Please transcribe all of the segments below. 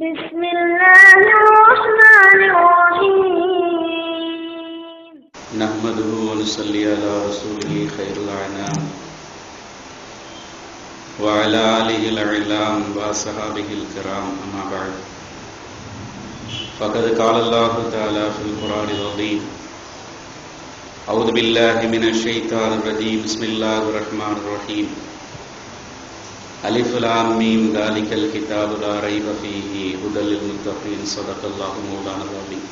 بسم الله الرحمن الرحيم نحمده ونصلي على رسوله خير الأنام وعلى آله الأعلام وصحابه الكرام أما بعد فقد قال الله تعالى في القرآن العظيم أعوذ بالله من الشيطان الرجيم بسم الله الرحمن الرحيم ألف لام ميم ذلك الكتاب لا ريب فيه هدى للمتقين صدق الله مولانا العظيم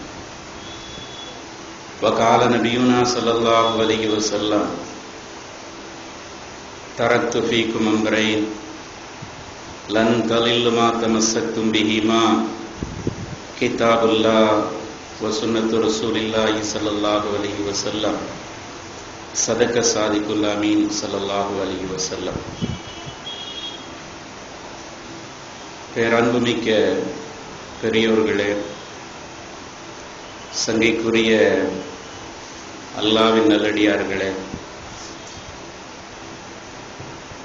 وقال نبينا صلى الله عليه وسلم تركت فيكم أمرين لن تضلوا ما تمسكتم بهما كتاب الله وسنة رسول الله صلى الله عليه وسلم صدق صادق الأمين صلى الله عليه وسلم. பேரன்புமிக்க பெரியோர்களே, சங்கைக்குரிய அல்லாஹ்வின் நல்லடியார்களே,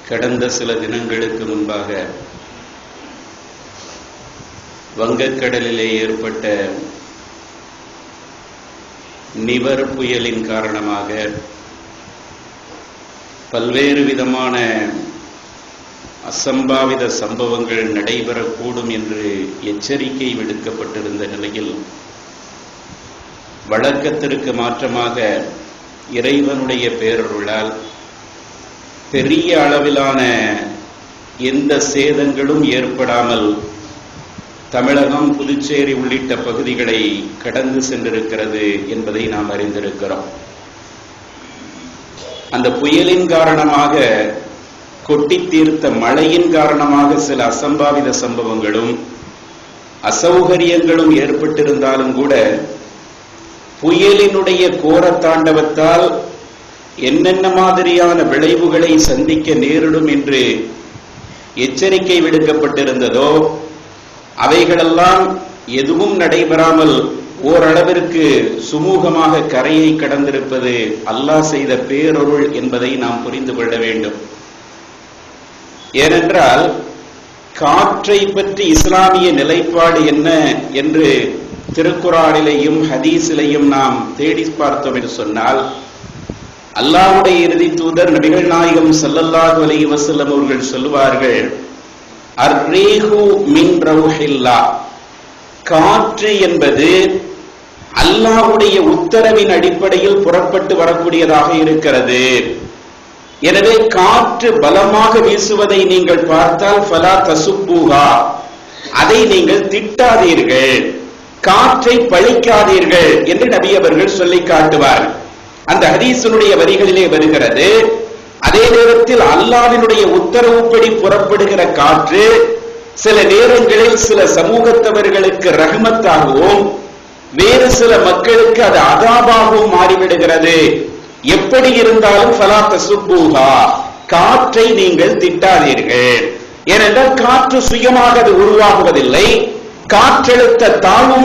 கடந்த சில தினங்களுக்கு முன்பாக வங்கக்கடலிலே ஏற்பட்ட நிவர் புயலின் காரணமாக பல்வேறு விதமான அசம்பாவித சம்பவங்கள் நடைபெறக்கூடும் என்று எச்சரிக்கை விடுக்கப்பட்டிருந்த நிலையில் வழக்கத்திற்கு மாற்றமாக இறைவனுடைய பேரருளால் பெரிய அளவிலான எந்த சேதங்களும் ஏற்படாமல் தமிழகம், புதுச்சேரி உள்ளிட்ட பகுதிகளை கடந்து சென்றிருக்கிறது என்பதை நாம் அறிந்திருக்கிறோம். அந்த புயலின் காரணமாக கொட்டி தீர்த்த மழையின் காரணமாக சில அசம்பாவித சம்பவங்களும் அசௌகரியங்களும் ஏற்பட்டிருந்தாலும் கூட புயலினுடைய கோர தாண்டவத்தால் என்னென்ன மாதிரியான விளைவுகளை சந்திக்க நேரிடும் என்று எச்சரிக்கை விடுக்கப்பட்டிருந்ததோ அவைகளெல்லாம் எதுவும் நடைபெறாமல் ஓரளவிற்கு சுமூகமாக கரையை கடந்திருப்பது அல்லாஹ் செய்த பேரருள் என்பதை நாம் புரிந்து கொள்ள வேண்டும். ஏனென்றால் காற்றை பற்றி இஸ்லாமிய நிலைப்பாடு என்ன என்று திருக்குர்ஆனிலேயும் ஹதீஸிலேயும் நாம் தேடி பார்த்தோம் என்று சொன்னால், அல்லாஹ்வுடைய இறுதி தூதர் நபிகள் நாயகம் ஸல்லல்லாஹு அலைஹி வஸல்லம் அவர்கள் சொல்லுவார்கள், அர்ரீஹு மின் ரௌஹில்லாஹ், காற்று என்பது அல்லாஹ்வுடைய உத்தரவின் அடிப்படையில் புறப்பட்டு வரக்கூடியதாக இருக்கிறது. எனவே காற்று பலமாக வீசுவதை நீங்கள் பார்த்தால் ஃபலா தசுப்புஹா, அதை நீங்கள் திட்டாதீர்கள், காற்றை பழிக்காதீர்கள் என்று நபி அவர்கள் சொல்லி காட்டுவார்கள். அந்த ஹதீஸினுடைய வரிகளிலே வருகிறது, அதே நேரத்தில் அல்லாஹ்வினுடைய உத்தரவுப்படி புறப்படுகிற காற்று சில நேரங்களில் சில சமூகத்தவர்களுக்கு ரஹ்மத்தாகவும் வேறு சில மக்களுக்கு அது அதாபாகவும் மாறிவிடுகிறது. எப்படி இருந்தாலும் ஃபலா தசுப்புஹா, காற்றை நீங்கள் திட்டாதீர்கள். ஏனென்றால் காற்று சுயமாக அது உருவாகுவதில்லை. காற்றழுத்த தாழ்வு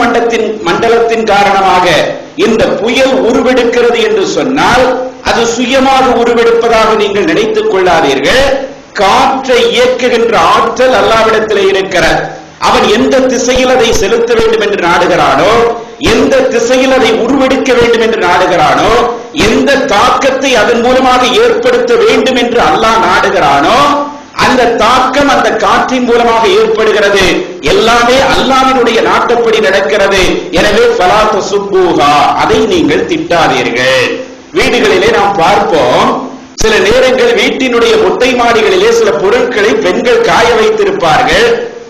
மண்டலத்தின் காரணமாக இந்த புயல் உருவெடுக்கிறது என்று சொன்னால் அது சுயமாக உருவெடுப்பதாக நீங்கள் நினைத்துக் கொள்ளாதீர்கள். காற்றை இயக்குகின்ற ஆற்றல் அல்லாஹ்விடத்திலே இருக்கிறது. அவன் எந்த திசையில் அதை செலுத்த வேண்டும் என்று நாடுகிறானோ, எந்த திசையில் அதை உருவெடுக்க வேண்டும் என்று நாடுகிறானோ, எந்த தாக்கத்தை அதன் மூலமாக ஏற்படுத்த வேண்டும் என்று அல்லாஹ் நாடுகிறானோ அந்த தாக்கம் அந்த காற்றின் மூலமாக ஏற்படுகிறது. எல்லாமே அல்லாஹ்வினுடைய நாட்டப்படி நடக்கிறது. எனவே ஃபலா தசுப்புஹா, அதை நீங்கள் திட்டாதீர்கள். வீடுகளிலே நாம் பார்ப்போம், சில நேரங்கள் வீட்டினுடைய மொட்டை மாடிகளிலே சில பொருட்களை பெண்கள் காய வைத்திருப்பார்கள்,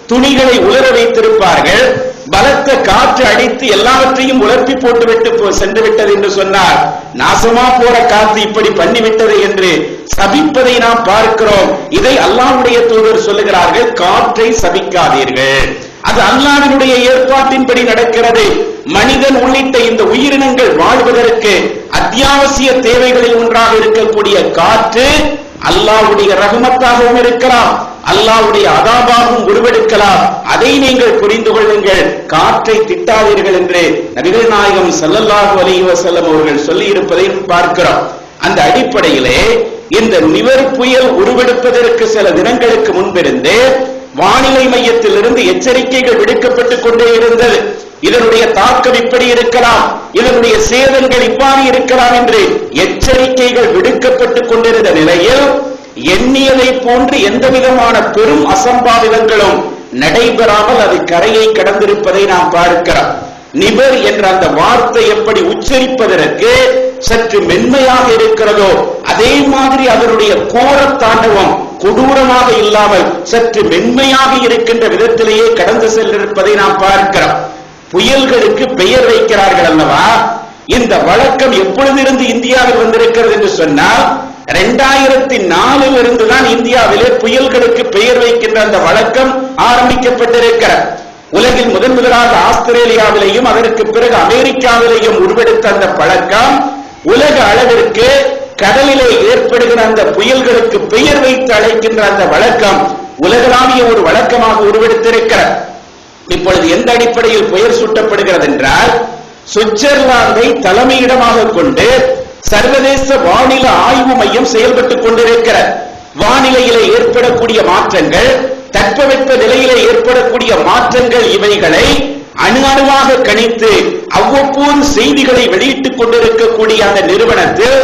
துணிகளை உலர வைத்திருப்பார்கள். பலத்த காற்று அடித்து எல்லாவற்றையும் உலர்த்தி போட்டுவிட்டு சென்று விட்டது என்று சொன்னார். நாசமா போற காற்று இப்படி பண்ணிவிட்டது என்று சபிப்பதை நாம் பார்க்கிறோம். இதை அல்லாஹ்வுடைய தூதர் சொல்லுகிறார்கள், காற்றை சபிக்காதீர்கள், அது அல்லாஹ்வினுடைய ஏற்பாட்டின்படி நடக்கிறது. மனிதன் உள்ளிட்ட இந்த உயிரினங்கள் வாழ்வதற்கு அத்தியாவசிய தேவைகளில் ஒன்றாக இருக்கக்கூடிய காற்று அல்லாஹ்வுடைய ரஹ்மத்தாகவும் இருக்கலாம், அல்லாஹ்வுடைய அதாபாகவும் உருவெடுக்கலாம். அதை நீங்கள் புரிந்து கொள்ளுங்கள், காற்றை திட்டாதீர்கள் என்று நபிகள் நாயகம் ஸல்லல்லாஹு அலைஹி வஸல்லம் அவர்கள் சொல்லி இருப்பதை பார்க்கிறோம். அந்த அடிப்படையிலே இந்த நிவர் புயல் உருவெடுப்பதற்கு சில தினங்களுக்கு முன்பிருந்தே வானிலை மையத்திலிருந்து எச்சரிக்கைகள் விடுக்கப்பட்டுக் கொண்டே இருந்தது. இதனுடைய தாக்கம் இப்படி இருக்கலாம், இதனுடைய சேதங்கள் இவ்வாறு இருக்கலாம் என்று எச்சரிக்கைகள் விடுக்கப்பட்டுக் கொண்டிருந்த நிலையில் எண்ணியதை போன்று எந்த விதமான பெரும் அசம்பாவிதங்களும் நடைபெறாமல் அது கரையை கடந்திருப்பதை நாம் பார்க்கிறோம். நிபர் என்ற அந்த வார்த்தை எப்படி உச்சரிப்பதற்கு சற்று மென்மையாக இருக்கிறதோ அதே மாதிரி அதனுடைய கோர தாண்டவம் கொடூரமாக இல்லாமல் சற்று மென்மையாக இருக்கின்ற விதத்திலேயே கடந்து சென்றிருப்பதை நாம் பார்க்கிறோம். புயல்களுக்கு பெயர் வைக்கிறார்கள் அல்லவா? இந்த வழக்கம் எப்பொழுதிருந்து இந்தியாவில் வந்திருக்கிறது என்று சொன்னால் 2004 இருந்துதான் இந்தியாவிலே புயல்களுக்கு பெயர் வைக்கின்ற அந்த வழக்கம் ஆரம்பிக்கப்பட்டிருக்கிறது. உலகில் முதலாக ஆஸ்திரேலியாவிலேயும் அதற்கு பிறகு அமெரிக்காவிலேயும் உருவெடுத்த அந்த பழக்கம் உலக அளவிற்கு கடலிலே ஏற்படுகிற அந்த புயல்களுக்கு பெயர் வைத்து அழைக்கின்ற அந்த வழக்கம் உலகளாவிய ஒரு வழக்கமாக உருவெடுத்திருக்கிறது. இப்பொழுது எந்த அடிப்படையில் பெயர் சூட்டப்படுகிறது என்றால், சுவிட்சர்லாந்தை தலைமையிடமாக கொண்டு சர்வதேச வானிலை ஆய்வு மையம் செயல்பட்டுக் கொண்டிருக்கிறது. வானிலையிலே ஏற்படக்கூடிய மாற்றங்கள், தட்பவெப்ப நிலையிலே ஏற்படக்கூடிய மாற்றங்கள், இவைகளை அணு அணுவாக கணித்து அவ்வப்போது செய்திகளை வெளியிட்டுக் கொண்டிருக்கக்கூடிய அந்த நிறுவனத்தில்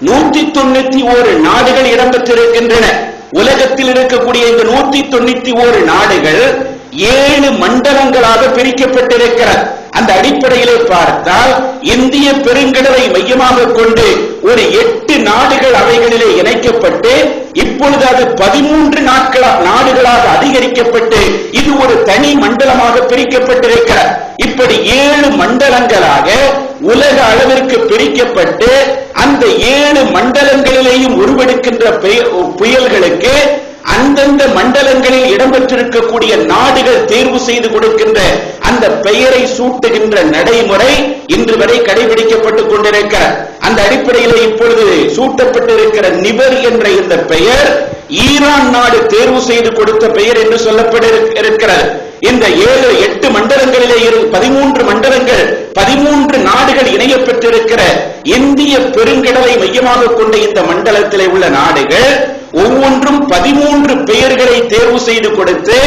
191 நாடுகள் இடம்பெற்றிருக்கின்றன. உலகத்தில் இருக்கக்கூடிய இந்த 191 நாடுகள் 7 மண்டலங்களாக பிரிக்கப்பட்டிருக்கிறது. அந்த அடிப்படையிலே பார்த்தால் இந்திய பெருங்கடலை மையமாக கொண்டு ஒரு 8 நாடுகள் அவைகளிலே இணைக்கப்பட்டு இப்பொழுது அது 13 நாடுகளாக அதிகரிக்கப்பட்டு இது ஒரு தனி மண்டலமாக பிரிக்கப்பட்டிருக்கிறது. இப்படி 7 மண்டலங்களாக உலக அளவிற்கு பிரிக்கப்பட்டு அந்த 7 மண்டலங்களிலேயும் உருவெடுக்கின்ற புயல்களுக்கு அந்தந்த மண்டலங்களில் இடம்பெற்றிருக்கக்கூடிய நாடுகள் தேர்வு செய்து கொடுக்கின்ற அந்த பெயரை சூட்டுகின்ற நடைமுறை இன்று வரை கடைபிடிக்கப்பட்டுக் கொண்டிருக்கிறது. அந்த அடிப்படையில் இப்பொழுது சூட்டப்பட்டிருக்கிற நிபர் என்ற இந்த பெயர் ஈரான் நாடு தேர்வு செய்து கொடுத்த பெயர் என்று சொல்லப்பட்டிருக்கிறது. இந்த 7-8 மண்டலங்களிலே 13 மண்டலங்கள் 13 நாடுகள் இணைய பெற்றிருக்கிற இந்திய பெருங்கடலை மையமாக கொண்ட இந்த மண்டலத்திலே உள்ள நாடுகள் ஒவ்வொன்றும் 13 பெயர்களை தேர்வு செய்து கொடுத்து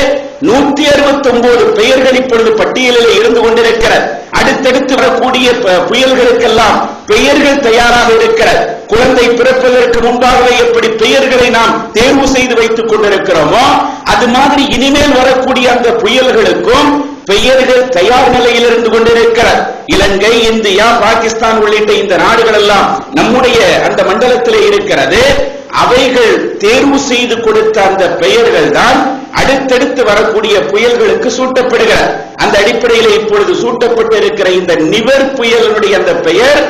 169 பெயர்கள் இப்பொழுது பட்டியலில் இருந்து கொண்டிருக்கிறது. அடுத்தடுத்து வரக்கூடிய புயல்களுக்கெல்லாம் பெயர்கள் தயாராக இருக்கிறது. குழந்தை பிறப்பதற்கு முன்பாகவே எப்படி பெயர்களை நாம் தேர்வு செய்து வைத்துக் கொண்டிருக்கிறோமோ அது மாதிரி இனிமேல் வரக்கூடிய அந்த புயல்களுக்கும் பெயர்கள் தயார் நிலையில் இருந்து கொண்டிருக்கிறது. இலங்கை, இந்தியா, பாகிஸ்தான் உள்ளிட்ட இந்த நாடுகள் எல்லாம் நம்முடைய அந்த மண்டலத்திலே இருக்கிறது. அவைகள் தேர்வு செய்து கொடுத்த அந்த பெயர்கள் தான் அடுத்தடுத்து வரக்கூடிய புயல்களுக்கு சூட்டப்படுகிறது. அந்த அடிப்படையில் இப்பொழுது சூட்டப்பட்டிருக்கிற இந்த நிவர் புயலினுடைய அந்த பெயர்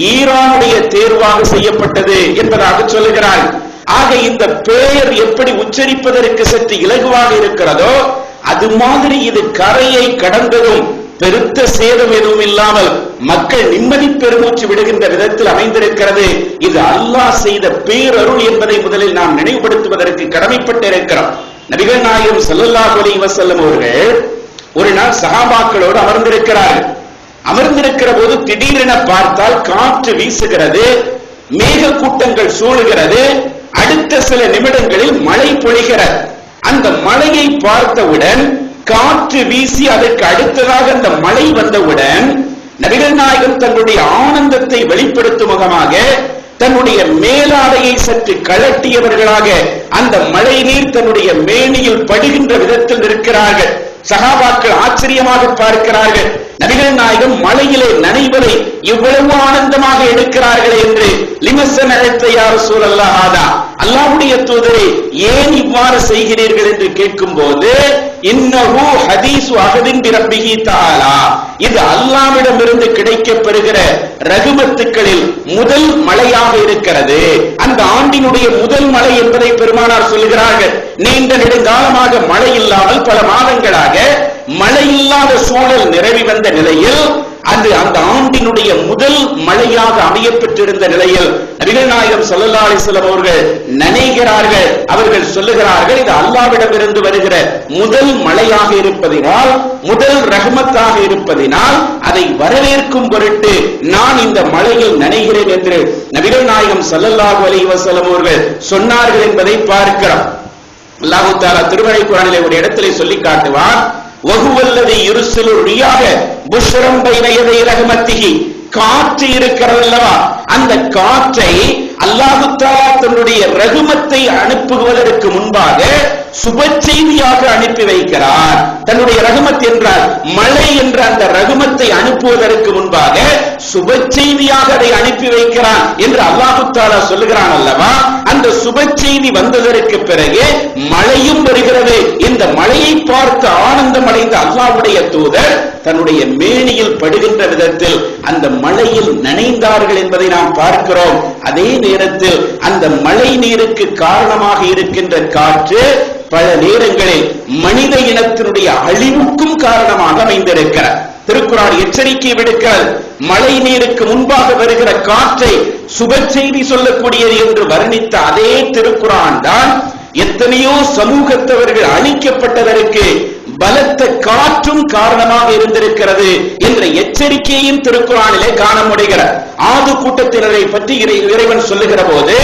ஈரானுடைய தேர்வாக செய்யப்பட்டது என்பதாக சொல்லுகிறார். ஆக இந்த பெயர் எப்படி உச்சரிப்பதற்கு சற்று இலகுவாக இருக்கிறதோ அது மாதிரி இது கரையை கடந்ததும் பெருத்த சேதம் எதுவும் இல்லாமல் மக்கள் நிம்மதி பெருமூச்சு விடுகின்ற விதத்தில் அமைந்திருக்கிறது. இது அல்லாஹ் செய்த பேரருள் என்பதை முதலில் நாம் நினைவுபடுத்துவதற்கு கடமைப்பட்டிருக்கிறோம். நபிகள் நாயகம் ஸல்லல்லாஹு அலைஹி வஸல்லம் அவர்கள் ஒரு நாள் சஹாபாக்களோடு அமர்ந்திருக்கிறார்கள். அமர்ந்திருக்கிற போது திடீரென பார்த்தால் காற்று வீசுகிறது, மேக கூட்டங்கள் சூழுகிறது. அடுத்த சில நிமிடங்களில் மழை பொழிகிறது. அந்த மழையை பார்த்தவுடன் காற்று வீசி அதற்கு அடுத்ததாக அந்த மழை வந்தவுடன் நபிகள் நாயகம் தன்னுடைய ஆனந்தத்தை வெளிப்படுத்தும் முகமாக தன்னுடைய மேலாடையை சற்று கழட்டியவர்களாக அந்த மழை நீர் தன்னுடைய மேனியில் படுகின்ற விதத்தில் இருக்கிறார்கள். சஹாபாக்கள் ஆச்சரியமாக பார்க்கிறார்கள். நபிகள் நாயகம் மழையிலே நனைவதை இவ்வளவு ஆனந்தமாக எடுக்கிறார்கள் என்று லிமசன் அழைத்த யா ரசூலல்லாஹ் ஹாதா, அல்லாஹ்வுடைய தூதரே ஏன் இவ்வாறு செய்கிறீர்கள் என்று கேட்கும் போது இன்னஹு ஹதீஸு அஹதின் பிரப்பிஹி தஆலா, இது அல்லாஹ்விடமிருந்து கிடைக்கப் பெறுகிற ரஹ்மத்துக்களில் முதல் மழையாக இருக்கிறது. அந்த ஆண்டினுடைய முதல் மழை என்பதை பெருமானார் சொல்கிறார்கள். நீண்ட நெடுங்காலமாக மழை இல்லாமல் பல மாதங்களாக மழை இல்லாத சூழல் நிரவி வந்த நிலையில் அது அந்த ஆண்டினுடைய முதல் மழையாக அமையப்பெற்றிருந்த நிலையில் நபிகள் நாயகம் ஸல்லல்லாஹு அலைஹி வஸல்லம் அவர்கள் நினைக்கிறார்கள். அவர்கள் சொல்லுகிறார்கள், இது அல்லாஹ்விடமிருந்து வருகிற முதல் மழையாக இருப்பதினால், முதல் ரஹ்மத்தாக இருப்பதினால் அதை வரவேற்கும் பொருட்டு நான் இந்த மழையில் நனைகிறேன் என்று நபிகள் நாயகம் ஸல்லல்லாஹு அலைஹி வஸல்லம் அவர்கள் சொன்னார்கள் என்பதை பார்க்கிறோம். அல்லாஹ் தஆலா திருமறை குர்ஆனிலே ஒரு இடத்திலே சொல்லி காட்டுவான், வஹுவல்லதி யுர்சிலு ரியாக புஷ்ரம் பைன யதை ரஹ்மத்திஹி. காற்று இருக்கிறது அல்லவா, அந்த காற்றை அல்லாஹ் தஆலா தன்னுடைய ரஹ்மத்தை அனுப்புவதற்கு முன்பாக சுப செய்தியாக அனுப்பி வைக்கிறார். தன்னுடைய ரஹ்மத் என்றால் மழை என்ற அந்த ரஹ்மத்தை அனுப்புவதற்கு முன்பாக சுப செய்தியாக அதை அனுப்பி வைக்கிறான் என்று அல்லாஹ் தஆலா சொல்லுகிறான் அல்லவா. அந்த சுப செய்தி வந்ததற்கு பிறகு மழையும் வருகிறது. இந்த மழையை பார்த்து ஆனந்தம் அடைந்த அல்லாஹ்வுடைய தூதர் தன்னுடைய மேனியில் படுகின்ற விதத்தில் அந்த மழையில் நனைந்தார்கள் என்பதை நாம் பார்க்கிறோம். அதே நேரத்தில் அந்த மழை நீருக்கு காரணமாக இருக்கின்ற காற்று பல நேரங்களில் மனித இனத்தினுடைய அழிவுக்கும் காரணமாக அமைந்திருக்கிறார். திருக்குர்ஆன் எச்சரிக்கை விடுக்கிறது. மழை நீருக்கு முன்பாக வருகிற காற்றை சுப செய்தி சொல்லக்கூடியது என்று வர்ணித்த அதே திருக்குர்ஆன் தான் எத்தனையோ சமூகத்தவர்கள் அழிக்கப்பட்டதற்கு பலத்த காற்றும் காரணமாக இருந்திருக்கிறது என்ற எச்சரிக்கையும் திருக்குர்ஆனிலே காண முடிகிறது. ஆது கூட்டத்தினரை பற்றி இறைவன் சொல்லுகிற போது,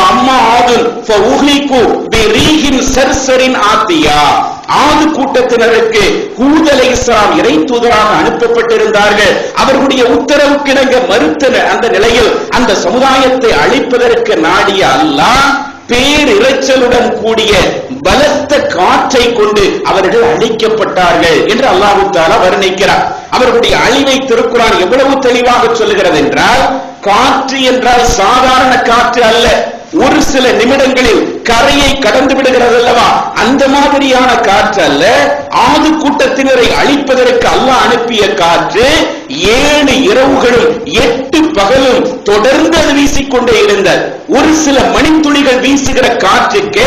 அம்மா ஆதுன் ஃபஉஹ்லிகு பிரீஹின் சர்சரின் ஆத்தியா. ஆது கூட்டத்தினருக்கு ஹூத் அலைஹிஸ்ஸலாம் இறை தூதராக அனுப்பப்பட்டிருந்தார்கள். அவர்களுடைய உத்தரவுக்கிணங்க மறுத்த அந்த நிலையில் அந்த சமுதாயத்தை அழிப்பதற்கு நாடிய அல்லாஹ் பேரிரைச்சலுடன் கூடிய பலத்த காற்றை கொண்டு அவர்கள் அழிக்கப்பட்டார்கள் என்று அல்லாஹ் தஆலா வர்ணிக்கிறார். அவர்களுடைய அழிவை திருக்குர்ஆன் எவ்வளவு தெளிவாக சொல்லுகிறது என்றால், காற்று என்றால் சாதாரண காற்று அல்ல. ஒரு சில நிமிடங்களில் கரையை கடந்து விடுகிறது அல்லவா, அந்த மாதிரியான காற்று அல்ல. ஆது கூட்டத்தினரை அழிப்பதற்கு அல்லாஹ் அனுப்பிய காற்று 7 இரவுகளும் 8 பகலும் தொடர்ந்து அது வீசிக்கொண்டே இருந்தது. ஒரு சில மணித்துளிகள் வீசுகிற காற்றுக்கு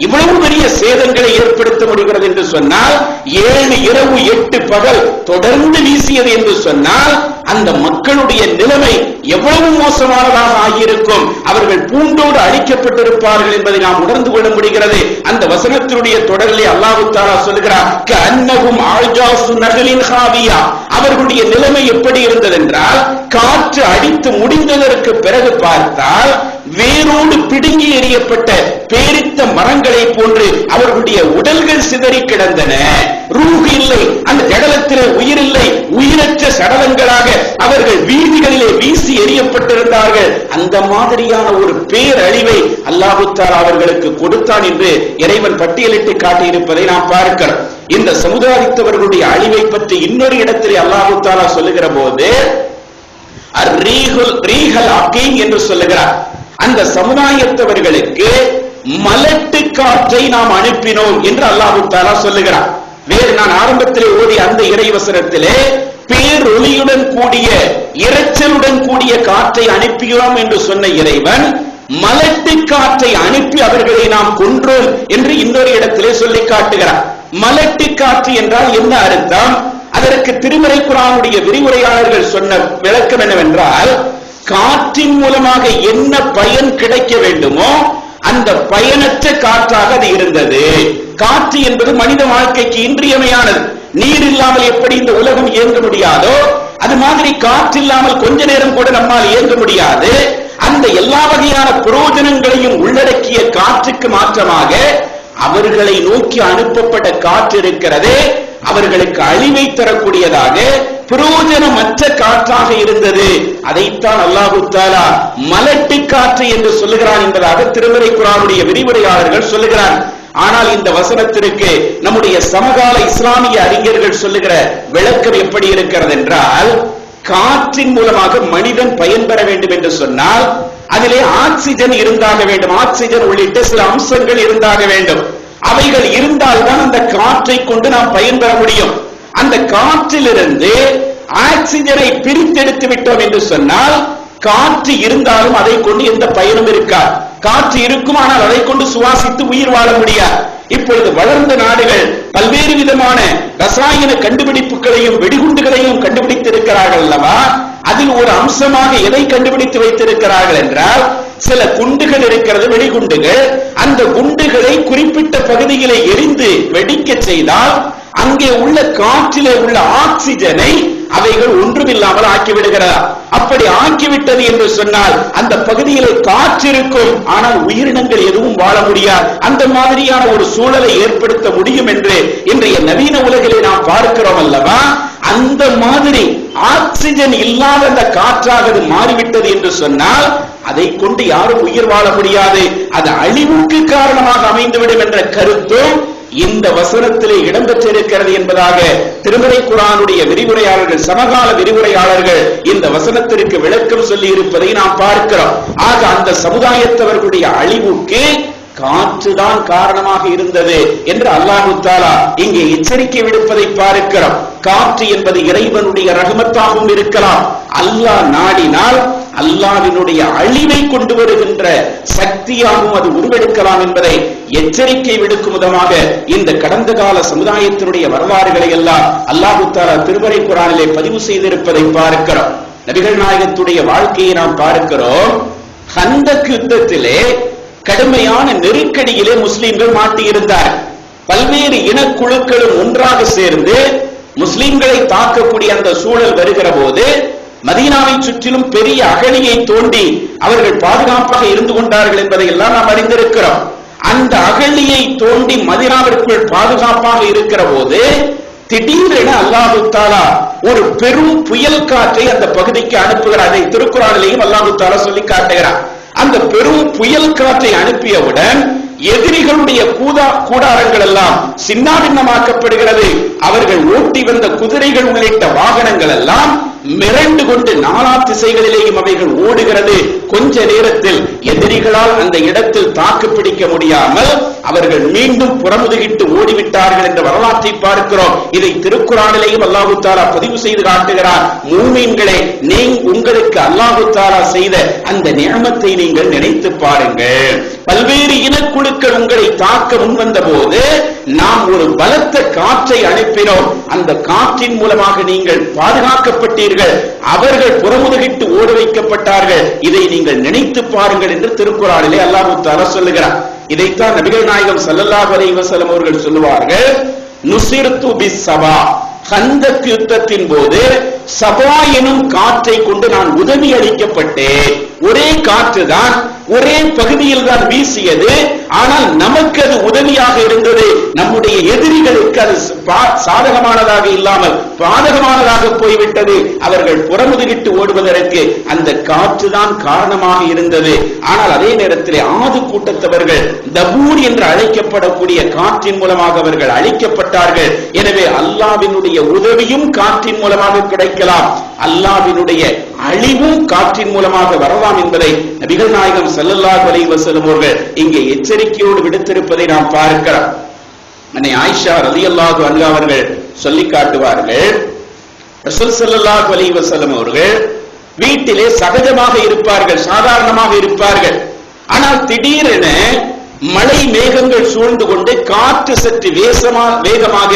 இவ்வளவு பெரிய சேதங்களை ஏற்படுத்த முடிகிறது என்று சொன்னால், 7 இரவு 8 பகல் தொடர்ந்து வீசியது என்று சொன்னால் அந்த மக்களுடைய நிலைமை எவ்வளவு மோசமானதாக ஆகியிருக்கும். அவர்கள் பூண்டோடு அழிக்கப்பட்டிருப்பார்கள் என்பதை நாம் உணர்ந்து கொள்ள முடிகிறது. அந்த வசனத்தினுடைய தொடரிலே அல்லாஹ் தஆலா சொல்கிறார், கஅன்னஹும் ஆஜாசு நஹலின் ஹாவியா. அவர்களுடைய நிலைமை எப்படி இருந்தது என்றால், காற்று அடித்து முடிந்ததற்கு பிறகு பார்த்தால் வேரோடு பிடுங்கி எறியப்பட்ட பேரித்த மரங்களை போன்று அவர்களுடைய உடல்கள் சிதறி கிடந்தன. ரூஹ் இல்லை, அந்த ஜடலத்திலே உயிர் இல்லை. உயிரற்ற சடலங்களாக அவர்கள் வீதிகளிலே வீசி எறியப்பட்டிருந்தார்கள். அந்த மாதிரியான ஒரு பேரழிவை அல்லாஹ் தஆலா அவர்களுக்கு கொடுத்தான் என்று இறைவன் பட்டியலிட்டு காட்டியிருப்பதை நாம் பார்க்கிறோம். இந்த சமுதாயத்தவர்களுடைய அழிவை பற்றி இன்னொரு இடத்திலே அல்லாஹ் தஆலா சொல்லுகிற போது ரீஹல் அகீம் என்று சொல்லுகிறார். அந்த சமுதாயத்தவர்களுக்கு மலட்டு காற்றை நாம் அனுப்பினோம் என்று அல்லாஹ் தஆலா சொல்லுகிறார். வேறு நான் ஆரம்பத்திலே ஓதிய அந்த இறைவசனத்திலே பேரொளியுடன் கூடிய இரைச்சலுடன் கூடிய காற்றை அனுப்பியோம் என்று சொன்ன இறைவன் மலட்டு காற்றை அனுப்பி அவர்களை நாம் கொன்றோம் என்று இன்னொரு இடத்திலே சொல்லி காட்டுகிறார். மலட்டு காற்று என்றால் என்ன அர்த்தம்? அதற்கு திருமறை குர்ஆனுடைய விரிவுரையாளர்கள் சொன்ன விளக்கம் என்னவென்றால், காற்றின் மூலமாக என்ன பயன் கிடைக்க வேண்டுமோ அந்த பயனற்ற காற்றாக அது இருந்தது. காற்று என்பது மனித வாழ்க்கைக்கு இன்றியமையானது. நீர் இல்லாமல் எப்படி இந்த உலகம் இயங்க முடியாதோ அது மாதிரி காற்று இல்லாமல் கொஞ்ச நேரம் கூட நம்மால் இயங்க முடியாது. அந்த எல்லா வகையான பிரயோஜனங்களையும் உள்ளடக்கிய காற்றுக்கு மாற்றமாக அவர்களை நோக்கி அனுப்பப்பட்ட காற்று இருக்கிறதே, அவர்களுக்கு அழிவை தரக்கூடியதாக பிரயோஜனமற்ற காற்றாக இருந்தது. அதைத்தான் அல்லாஹ் தஆலா மலட்டு காற்று என்று சொல்லுகிறான் என்பதாக திருமறை குர்ஆனுடைய விரிவுரையாளர்கள் சொல்லுகிறார். ஆனால் இந்த வசனத்திற்கு நம்முடைய சமகால இஸ்லாமிய அறிஞர்கள் சொல்லுகிற விளக்கம் எப்படி இருக்கிறது என்றால், காற்றின் மூலமாக மனிதன் பயன்பெற வேண்டும் என்று சொன்னால் அதிலே ஆக்சிஜன் இருந்தாக வேண்டும். ஆக்சிஜன் உள்ளிட்ட சில அம்சங்கள் இருந்தாக வேண்டும். அவைகள் இருந்தால்தான் அந்த காற்றை கொண்டு நாம் பயன்பெற முடியும். அந்த காற்றிலிருந்து ஆக்சிஜனை பிரித்தெடுத்து விட்டோம் என்று சொன்னால் காற்று இருந்தாலும் அதை கொண்டு எந்த பயனும் இருக்காது. காற்று இருக்கும், ஆனால் அதை கொண்டு சுவாசித்து உயிர் வாழ முடியாது. இப்பொழுது வளர்ந்த நாடுகள் பல்வேறு விதமான ரசாயன கண்டுபிடிப்புகளையும் வெடிகுண்டுகளையும் கண்டுபிடித்திருக்கிறார்கள் அல்லவா. அதில் ஒரு அம்சமாக எதை கண்டுபிடித்து வைத்திருக்கிறார்கள் என்றால், சில குண்டுகள் இருக்கிறது, வெடிகுண்டுகள். அந்த குண்டுகளை குறிப்பிட்ட பகுதிகளை எரிந்து வெடிக்க செய்தால் அங்கே உள்ள காற்றிலே உள்ள ஆக்சிஜனை அவைகள் ஒன்றுமில்லாமல் ஆக்கிவிடுகிறதா? அப்படி ஆக்கிவிட்டது என்று சொன்னால் அந்த பகுதியில் காற்று இருக்கும், ஆனால் உயிரினங்கள் எதுவும் வாழ முடியாது. அந்த மாதிரியான ஒரு சூழலை ஏற்படுத்த முடியும் என்று இன்றைய நவீன உலகிலே நாம் பார்க்கிறோம் அல்லவா? அந்த மாதிரி ஆக்சிஜன் இல்லாத அந்த காற்றாக அது மாறிவிட்டது என்று சொன்னால் அதை கொண்டு யாரும் உயிர் வாழ முடியாது, அது அழிவுக்கு காரணமாக அமைந்துவிடும் என்ற கருத்தும் இந்த வசனத்திலே இடம்பெற்றிருக்கிறது என்பதாக திருமறை குர்ஆனுடைய விரிவுரையாளர்கள், சமகால விரிவுரையாளர்கள் இந்த வசனத்திற்கு விளக்கம் சொல்லி இருப்பதை நாம் பார்க்கிறோம். ஆக அந்த சமுதாயத்தவர்களுடைய அழிவுக்கு காற்றுதான் காரணமாக இருந்தது என்று அல்லாஹ் தஆலா இங்கே எச்சரிக்கை விடுப்பதை பார்க்கிறோம். காற்று என்பது இறைவனுடைய ரஹமத்தாகவும் இருக்கலாம், அல்லாஹ் நாடினால் அல்லாஹ்வினுடைய அழிவை கொண்டு வருகின்ற சக்தியாகவும் அது உருவெடுக்கலாம் என்பதை எச்சரிக்கை விடுக்கும் விதமாக இந்த கடந்த கால சமுதாயத்தினுடைய வரலாறுகளை எல்லாம் அல்லாஹ் தஆலா திருமறை குர்ஆனிலே பதிவு செய்திருப்பதை பார்க்கிறோம். நபிகள் நாயகத்துடைய வாழ்க்கையை நாம் பார்க்கிறோம். ஹந்தக் யுத்தத்திலே கடுமையான நெருக்கடியிலே முஸ்லிம்கள் மாட்டியிருந்தார். பல்வேறு இனக்குழுக்களும் ஒன்றாக சேர்ந்து முஸ்லிம்களை தாக்கக்கூடிய அந்த சூழல் வருகிற போது மதீனாவை சுற்றிலும் பெரிய அகழியை தோண்டி அவர்கள் பாதுகாப்பாக இருந்து கொண்டார்கள் என்பதை எல்லாம் நாம் அறிந்திருக்கிறோம். அந்த அகழியை தோண்டி மதீனாவிற்குள் பாதுகாப்பாக இருக்கிற போது திடீரென அல்லாஹ் தஆலா ஒரு பெரும் புயல் காற்றை அந்த பகுதிக்கு அனுப்புகிறார். அதை திருக்குர்ஆனிலேயும் அல்லாஹ் தஆலா சொல்லி காட்டுகிறார். அந்த பெரும் புயல் காற்றை அனுப்பியவுடன் எதிரிகளுடைய கூடாரங்கள் எல்லாம் சின்னாபின்னமாக்கப்படுகிறது. அவர்கள் ஓட்டி வந்த குதிரைகள் உள்ளிட்ட வாகனங்கள் எல்லாம் மிரண்டு கொண்டு நாலா திசைகளிலேயும் அவைகள் ஓடுகிறது. கொஞ்ச நேரத்தில் எதிரிகளால் அந்த இடத்தில் தாக்கு பிடிக்க முடியாமல் அவர்கள் மீண்டும் புறமுதுகிட்டு ஓடிவிட்டார்கள் என்ற வரலாற்றை பார்க்கிறோம். இதை திருக்குர்ஆனிலேயும் அல்லாஹ் தஆலா பதிவு செய்து காட்டுகிறார். மூமின்களே, உங்களுக்கு அல்லாஹ் தஆலா செய்த அந்த நிஅமத்தை நீங்கள் நினைத்து பாருங்கள். பல்வேறு இனக்குழுக்கள் உங்களை தாக்க முன்வந்த போது நாம் ஒரு பலத்த காற்றை அனுப்பினோம். அந்த காற்றின் மூலமாக நீங்கள் பாதுகாக்கப்பட்டீர்கள், அவர்கள் புறமுதுகிட்டு ஓட வைக்கப்பட்டார்கள். இதை நீங்கள் நினைத்து பாருங்கள் என்று திருக்குர்ஆனிலே அல்லாஹ் தஆலா சொல்லுகிறார். இதைத்தான் நபிகள் நாயகம் ஸல்லல்லாஹு அலைஹி வஸல்லம் அவர்கள் சொல்லுவார்கள், நுஸிர்து பிஸ்ஸபா. ஹந்தக் யுத்தத்தின் போது சபா எனும் காற்றை கொண்டு நான் உதவி அளிக்கப்பட்டேன். ஒரே காற்று தான், ஒரே பகுதியில் தான் வீசியது, ஆனால் நமக்கு அது உதவியாக இருந்தது. நம்முடைய எதிரிகளுக்கு அது சாதகமானதாக இல்லாமல் பாதகமானதாக போய்விட்டது. அவர்கள் புறமுதுகிட்டு ஓடுவதற்கு அந்த காற்று தான் காரணமாக இருந்தது. ஆனால் அதே நேரத்தில் ஆது கூட்டத்தவர்கள் தபூர் என்று அழைக்கப்படக்கூடிய காற்றின் மூலமாக அவர்கள் அழிக்கப்பட்டார்கள். எனவே அல்லாஹ்வினுடைய உதவியும் காற்றின் மூலமாக கிடைக்கலாம், அல்லாஹ்வினுடைய அழிவும் காற்றின் மூலமாக வரலாம் என்பதை நபிகள் நாயகம் ஸல்லல்லாஹு அலைஹி வஸல்லம் அவர்கள் இங்கே எச்சரிக்கையோடு விடுத்திருப்பதை நாம் பார்க்கிறோம். அன்னை ஆயிஷா ரலியல்லாஹு அன்ஹா அவர்கள் சொல்லி காட்டுவார்கள், ரசூல் ஸல்லல்லாஹு அலைஹி வஸல்லம் அவர்கள் வீட்டிலே சகஜமாக இருப்பார்கள், சாதாரணமாக இருப்பார்கள். ஆனால் திடீரென மழை மேகங்கள் சூழ்ந்து கொண்டு காற்று சற்று வேகமாக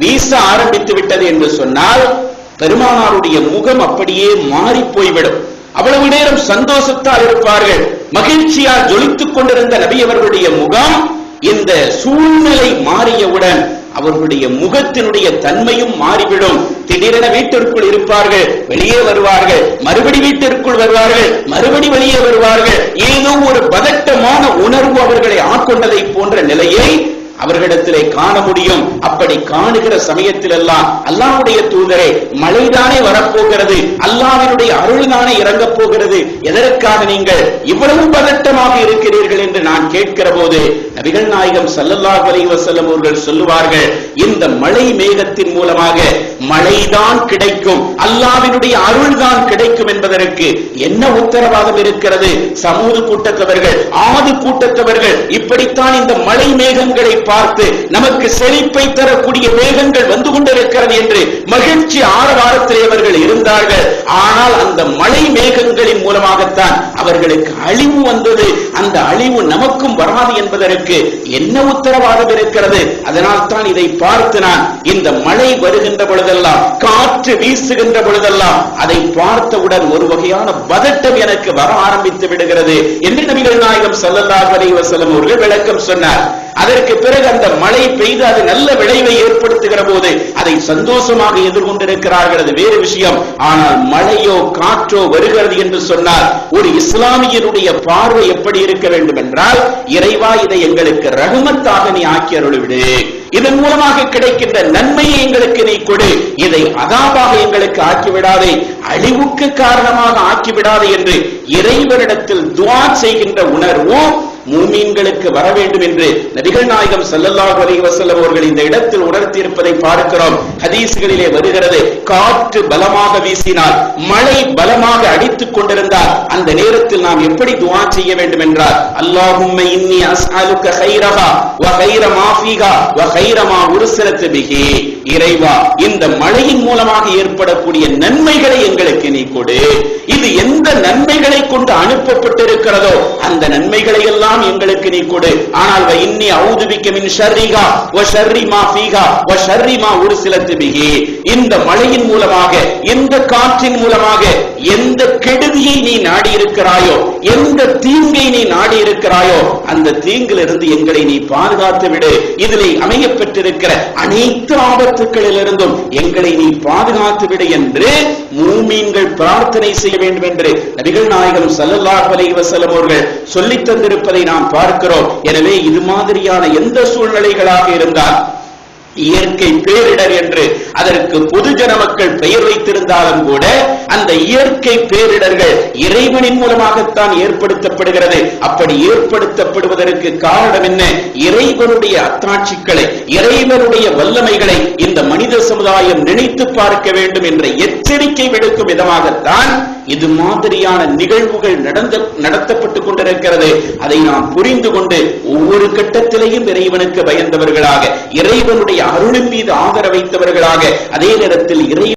வீச ஆரம்பித்து விட்டது என்று சொன்னால் பெருமானாருடைய முகம் அப்படியே மாறி போய்விடும். அவ்வளவு நேரம் சந்தோஷத்தால் இருப்பார்கள், மகிழ்ச்சியால் ஜொலித்துக் கொண்டிருந்த நபி அவர்களுடைய முகம் இந்த சூழ்நிலை மாறியவுடன் அவர்களுடைய முகத்தினுடைய தன்மையும் மாறிவிடும். திடீரென வீட்டிற்குள் இருப்பார்கள், வெளியே வருவார்கள், மறுபடி வீட்டிற்குள் வருவார்கள், மறுபடி வெளியே வருவார்கள். ஏதோ ஒரு பதட்டமான உணர்வு அவர்களை ஆட்கொண்டதை போன்ற நிலையை அவர்களிடத்திலே காண முடியும். அப்படி காணுகிற சமயத்தில் எல்லாம் அல்லாஹ்வுடைய தூதரே, மழைதானே வரப்போகிறது, அல்லாஹ்வினுடைய அருள்தானே இறங்கப் போகிறது, எதற்காக நீங்கள் இவ்வளவு பதட்டமாக இருக்கிறீர்கள் என்று நான் கேட்கிற போது நபிகள் நாயகம் ஸல்லல்லாஹு அலைஹி வஸல்லம் அவர்கள் சொல்லுவார்கள், இந்த மழை மேகத்தின் மூலமாக மழைதான் கிடைக்கும், அல்லாஹ்வினுடைய அருள்தான் கிடைக்கும் என்பதற்கு என்ன உத்தரவாதம் இருக்கிறது? சமூக கூட்டத்தவர்கள், ஆது கூட்டத்தவர்கள் இப்படித்தான் இந்த மழை மேகங்களை பார்த்து நமக்கு செழிப்பை தரக்கூடிய மேகங்கள் வந்து கொண்டிருக்கிறது என்று மகிழ்ச்சி ஆரவாரத்திலே அவர்கள் இருந்தார்கள். ஆனால் அந்த மழை மேகங்களின் மூலமாகத்தான் அவர்களுக்கு அழிவு வந்தது. அந்த அழிவு நமக்கும் வராது என்பதற்கு என்ன உத்தரவாதம் இருக்கிறது? அதனால் தான் இதை பார்த்து நான் இந்த மழை வருகின்ற பொழுதெல்லாம், காற்று வீசுகின்ற பொழுதெல்லாம் அதை பார்த்தவுடன் ஒரு வகையான பதட்டம் எனக்கு வர ஆரம்பித்து விடுகிறது என்று நபிகள் நாயகம் ஸல்லல்லாஹு அலைஹி வஸல்லம் அவர்கள் விளக்கம் சொன்னார். அதற்கு பிறகு அந்த மழை பெய்து அது நல்ல விளைவை ஏற்படுத்துகிற போது அதை சந்தோஷமாக எதிர்கொண்டிருக்கிறார்கள், அது வேறு விஷயம். ஆனால் மழையோ காற்றோ வருகிறது என்று சொன்னால் ஒரு இஸ்லாமியனுடைய பார்வை எப்படி இருக்க வேண்டும் என்றால், இறைவா இதை எங்களுக்கு ரஹ்மத்தாக நீ ஆக்கி அருள்விடு, இதன் மூலமாக கிடைக்கின்ற நன்மையை எங்களுக்கு நீ கொடு, இதை அதாபாக எங்களுக்கு ஆக்கிவிடாதே, அழிவுக்கு காரணமாக ஆக்கிவிடாதே என்று இறைவனிடத்தில் துஆ செய்கின்ற உணர்வு மூமீன்களுக்கு வர வேண்டும் என்று நபிகள் நாயகம் ஸல்லல்லாஹு அலைஹி வஸல்லம் அவர்கள் இந்த இடத்தில் உணர்த்தி இருப்பதை பார்க்கிறோம். ஹதீஸ்களிலே வருகிறது, காற்று பலமாக வீசினால், மழை பலமாக அடித்துக் கொண்டிருந்தால் அந்த நேரத்தில் நாம் எப்படி துஆ செய்ய வேண்டும் என்றால், அல்லாஹும்ம இன்னி அஸ்அலுக கைரஹா வ கைர மா ஃபீஹா வ கைர மா உர்ஸலத் பிஹி, இறைவா இந்த மழையின் மூலமாக ஏற்படக்கூடிய நன்மைகளை எங்களுக்கு நீ கொடு, இது எந்த நன்மைகளை கொண்டு அனுப்பப்பட்டிருக்கிறதோ அந்த நன்மைகளை எல்லாம் எங்களுக்கு நீ கொடு. ஆனால் வ இன்னி அஊது பிக மின் ஷர்ரிஹா வ ஷர்ரி மா ஃபீஹா வ ஷர்ரி மா உர்ஸலத் பிஹி, இந்த மழையின் மூலமாக, இந்த காற்றின் மூலமாக எந்த கெடுதியை நீ நாடி இருக்கிறாயோ, எந்த தீங்கை நீ நாடி இருக்கிறாயோ அந்த தீங்கிலிருந்து எங்களை நீ பாதுகாத்து விடு, இதிலே அமைய பெற்றிருக்கிற அனைத்து ஆபத்துக்களிலிருந்தும் எங்களை நீ பாதுகாத்து விடு என்று மூமீன்கள் பிரார்த்தனை செய்ய வேண்டும் என்று நபிகள் நாயகம் ஸல்லல்லாஹு அலைஹி வஸல்லம் அவர்கள் சொல்லித் தந்திருப்பதை நாம் பார்க்கிறோம். எனவே இது மாதிரியான எந்த சூழ்நிலைகளாக இருந்தால், இயற்கை பேரிடர் என்று அதற்கு பொதுஜன மக்கள் பெயர் வைத்திருந்தாலும் கூட அந்த இயற்கை பேரிடர்கள் இறைவனின் மூலமாகத்தான் ஏற்படுத்தப்படுகிறது. அப்படி ஏற்படுத்தப்படுவதற்கு காரணம் என்ன? இறைவனுடைய அத்தாட்சிகளை, இறைவனுடைய வல்லமைகளை இந்த மனித சமுதாயம் நினைத்து பார்க்க வேண்டும் என்ற எச்சரிக்கை விடுக்கும் விதமாகத்தான் இது மாதிரியான நிகழ்வுகள் நடத்தப்பட்டுக் கொண்டிருக்கிறது. அதை நாம் புரிந்து கொண்டு ஒவ்வொரு கட்டத்திலேயும் இறைவனுக்கு பயந்தவர்களாக, இறைவனுடைய அருளின் மீது ஆதரவு வைத்தவர்களாக, அதே நேரத்தில் இறை